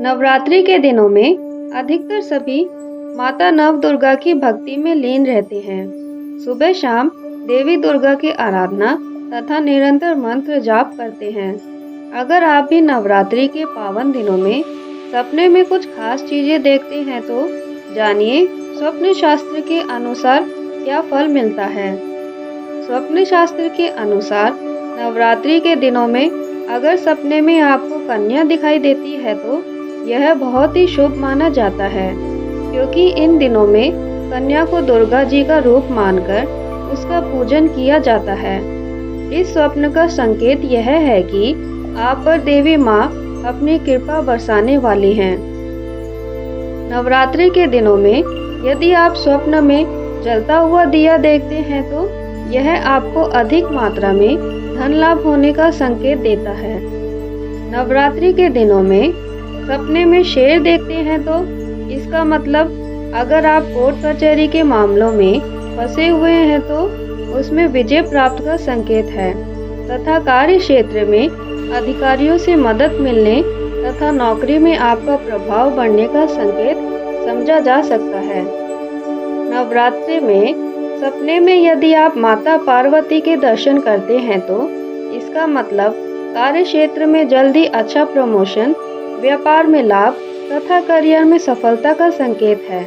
नवरात्रि के दिनों में अधिकतर सभी माता नव दुर्गा की भक्ति में लीन रहते हैं। सुबह शाम देवी दुर्गा की आराधना तथा निरंतर मंत्र जाप करते हैं। अगर आप भी नवरात्रि के पावन दिनों में सपने में कुछ खास चीजें देखते हैं तो जानिए स्वप्न शास्त्र के अनुसार क्या फल मिलता है। स्वप्न शास्त्र के अनुसार नवरात्रि के दिनों में अगर सपने में आपको कन्या दिखाई देती है तो यह बहुत ही शुभ माना जाता है, क्योंकि इन दिनों में कन्या को दुर्गा जी का रूप मानकर उसका पूजन किया जाता है। इस स्वप्न का संकेत यह है कि आप पर देवी माँ अपनी कृपा बरसाने वाली हैं। नवरात्रि के दिनों में यदि आप स्वप्न में जलता हुआ दिया देखते हैं तो यह आपको अधिक मात्रा में धन लाभ होने का संकेत देता है। नवरात्रि के दिनों में सपने में शेर देखते हैं तो इसका मतलब अगर आप कोर्ट कचहरी के मामलों में फंसे हुए हैं तो उसमें विजय प्राप्त का संकेत है तथा कार्य क्षेत्र में अधिकारियों से मदद मिलने तथा नौकरी में आपका प्रभाव बढ़ने का संकेत समझा जा सकता है। नवरात्रि में सपने में यदि आप माता पार्वती के दर्शन करते हैं तो इसका मतलब कार्य क्षेत्र में जल्दी अच्छा प्रमोशन, व्यापार में लाभ तथा करियर में सफलता का संकेत है।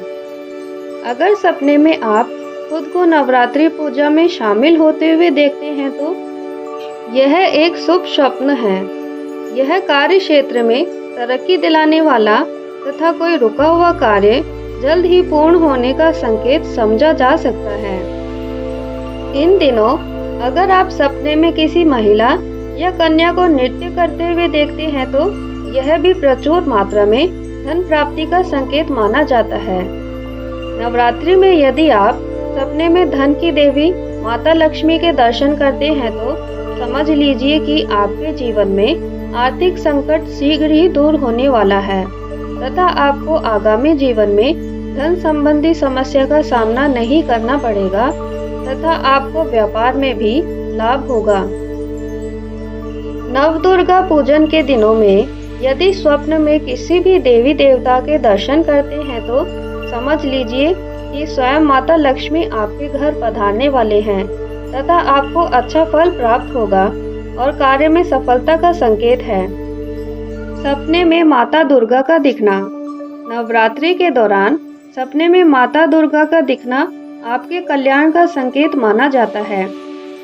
अगर सपने में आप खुद को नवरात्रि पूजा में शामिल होते हुए देखते हैं तो यह एक शुभ स्वप्न है। यह कार्य क्षेत्र में तरक्की दिलाने वाला तथा कोई रुका हुआ कार्य जल्द ही पूर्ण होने का संकेत समझा जा सकता है। इन दिनों अगर आप सपने में किसी महिला या कन्या को नृत्य करते हुए देखते हैं तो यह भी प्रचुर मात्रा में धन प्राप्ति का संकेत माना जाता है। नवरात्रि में यदि आप सपने में धन की देवी माता लक्ष्मी के दर्शन करते हैं तो समझ लीजिए कि आपके जीवन में आर्थिक संकट शीघ्र ही दूर होने वाला है तथा आपको आगामी जीवन में धन संबंधी समस्या का सामना नहीं करना पड़ेगा तथा आपको व्यापार में भी लाभ होगा। नवदुर्गा पूजन के दिनों में यदि स्वप्न में किसी भी देवी देवता के दर्शन करते हैं तो समझ लीजिए कि स्वयं माता लक्ष्मी आपके घर पधारने वाले हैं तथा आपको अच्छा फल प्राप्त होगा और कार्य में सफलता का संकेत है। सपने में माता दुर्गा का दिखना। नवरात्रि के दौरान सपने में माता दुर्गा का दिखना आपके कल्याण का संकेत माना जाता है।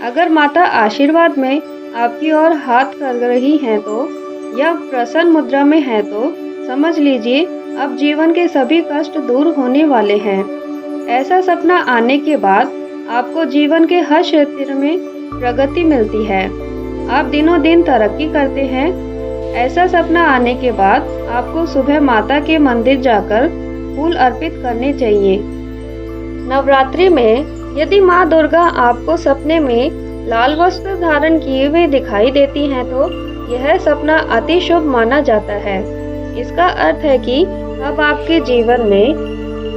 अगर माता आशीर्वाद में आपकी ओर हाथ कर रही हैं तो या प्रसन्न मुद्रा में है तो समझ लीजिए अब जीवन के सभी कष्ट दूर होने वाले हैं। ऐसा सपना आने के बाद आपको जीवन के हर क्षेत्र में प्रगति मिलती है। आप दिनों दिन तरक्की करते हैं। ऐसा सपना आने के बाद आपको सुबह माता के मंदिर जाकर फूल अर्पित करने चाहिए। नवरात्रि में यदि माँ दुर्गा आपको सपने में लाल वस्त्र धारण किए हुए दिखाई देती हैं तो यह सपना अति शुभ माना जाता है। इसका अर्थ है कि अब आपके जीवन में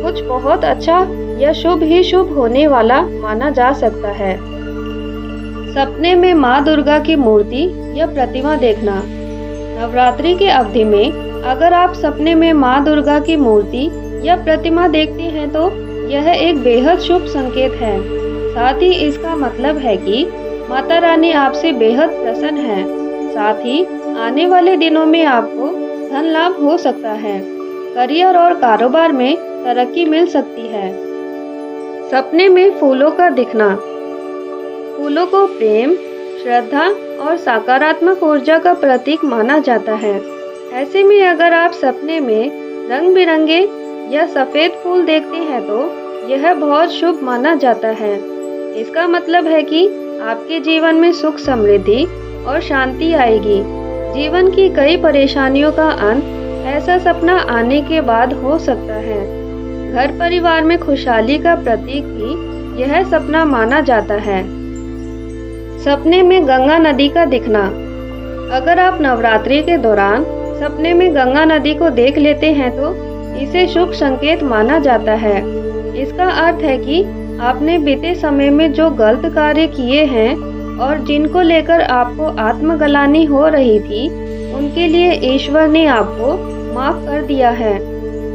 कुछ बहुत अच्छा या शुभ ही शुभ होने वाला माना जा सकता है। सपने में माँ दुर्गा की मूर्ति या प्रतिमा देखना। नवरात्रि के अवधि में अगर आप सपने में माँ दुर्गा की मूर्ति या प्रतिमा देखते हैं तो यह एक बेहद शुभ संकेत है। साथ ही इसका मतलब है कि माता रानी आपसे बेहद प्रसन्न है। साथ ही आने वाले दिनों में आपको धन लाभ हो सकता है। करियर और कारोबार में तरक्की मिल सकती है। सपने में फूलों का दिखना। फूलों को प्रेम, श्रद्धा और सकारात्मक ऊर्जा का प्रतीक माना जाता है। ऐसे में अगर आप सपने में रंग बिरंगे या सफेद फूल देखते हैं तो यह बहुत शुभ माना जाता है। इसका मतलब है कि आपके जीवन में सुख, समृद्धि और शांति आएगी। जीवन की कई परेशानियों का अंत ऐसा सपना आने के बाद हो सकता है। घर परिवार में खुशहाली का प्रतीक भी यह सपना माना जाता है। सपने में गंगा नदी का दिखना। अगर आप नवरात्रि के दौरान सपने में गंगा नदी को देख लेते हैं तो इसे शुभ संकेत माना जाता है। इसका अर्थ है कि आपने बीते समय में जो गलत कार्य किए हैं और जिनको लेकर आपको आत्मग्लानि हो रही थी, उनके लिए ईश्वर ने आपको माफ कर दिया है।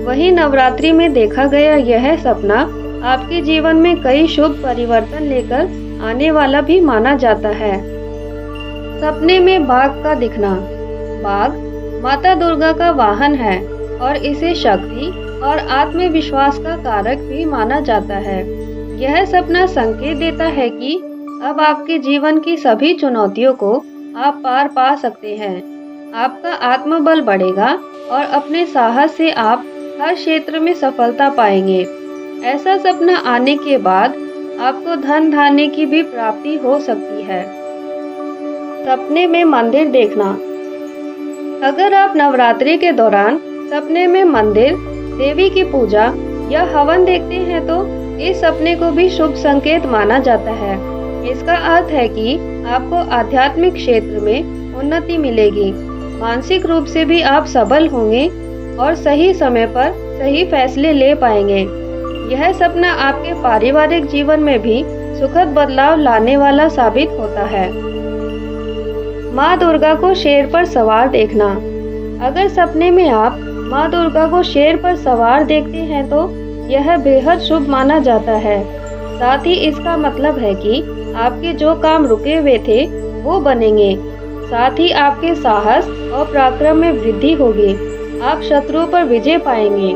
वहीं नवरात्रि में देखा गया यह सपना आपके जीवन में कई शुभ परिवर्तन लेकर आने वाला भी माना जाता है। सपने में बाघ का दिखना। बाघ माता दुर्गा का वाहन है और इसे शक्ति और आत्मविश्वास का कारक भी माना जाता है। यह सपना संकेत देता है कि अब आपके जीवन की सभी चुनौतियों को आप पार पा सकते हैं। आपका आत्मबल बढ़ेगा और अपने साहस से आप हर क्षेत्र में सफलता पाएंगे। ऐसा सपना आने के बाद आपको धन धान्य की भी प्राप्ति हो सकती है। सपने में मंदिर देखना। अगर आप नवरात्रि के दौरान सपने में मंदिर, देवी की पूजा या हवन देखते हैं तो इस सपने को भी शुभ संकेत माना जाता है। इसका अर्थ है कि आपको आध्यात्मिक क्षेत्र में उन्नति मिलेगी। मानसिक रूप से भी आप सबल होंगे और सही समय पर सही फैसले ले पाएंगे। यह सपना आपके पारिवारिक जीवन में भी सुखद बदलाव लाने वाला साबित होता है। माँ दुर्गा को शेर पर सवार देखना। अगर सपने में आप माँ दुर्गा को शेर पर सवार देखते हैं तो यह बेहद शुभ माना जाता है। साथ ही इसका मतलब है कि आपके जो काम रुके हुए थे वो बनेंगे। साथ ही आपके साहस और पराक्रम में वृद्धि होगी। आप शत्रुओं पर विजय पाएंगे।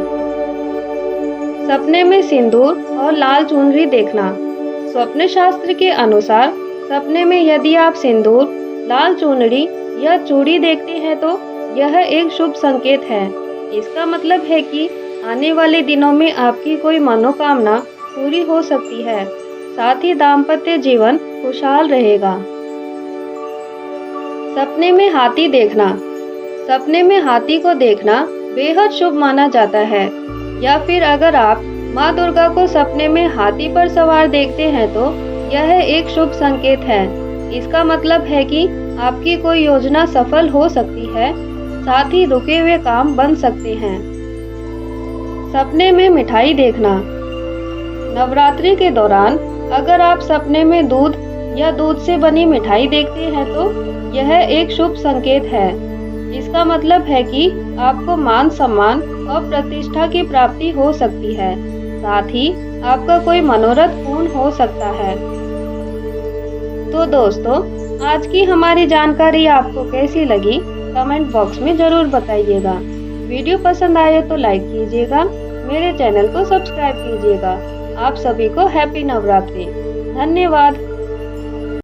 सपने में सिंदूर और लाल चुनरी देखना। स्वप्न शास्त्र के अनुसार सपने में यदि आप सिंदूर, लाल चुनरी या चूड़ी देखते हैं तो यह एक शुभ संकेत है। इसका मतलब है कि आने वाले दिनों में आपकी कोई मनोकामना पूरी हो सकती है। साथ ही दाम्पत्य जीवन खुशहाल रहेगा। सपने में हाथी देखना। सपने में हाथी को देखना बेहद शुभ माना जाता है। या फिर अगर आप माँ दुर्गा को सपने में हाथी पर सवार देखते हैं तो यह एक शुभ संकेत है। इसका मतलब है कि आपकी कोई योजना सफल हो सकती है। साथ ही रुके हुए काम बन सकते हैं। सपने में मिठाई देखना। नवरात्रि के दौरान अगर आप सपने में दूध या दूध से बनी मिठाई देखते हैं तो यह एक शुभ संकेत है। इसका मतलब है कि आपको मान सम्मान और प्रतिष्ठा की प्राप्ति हो सकती है। साथ ही आपका कोई मनोरथ पूर्ण हो सकता है। तो दोस्तों, आज की हमारी जानकारी आपको कैसी लगी कमेंट बॉक्स में जरूर बताइएगा। वीडियो पसंद आए तो लाइक कीजिएगा, मेरे चैनल को सब्सक्राइब कीजिएगा। आप सभी को हैप्पी नवरात्रि। धन्यवाद।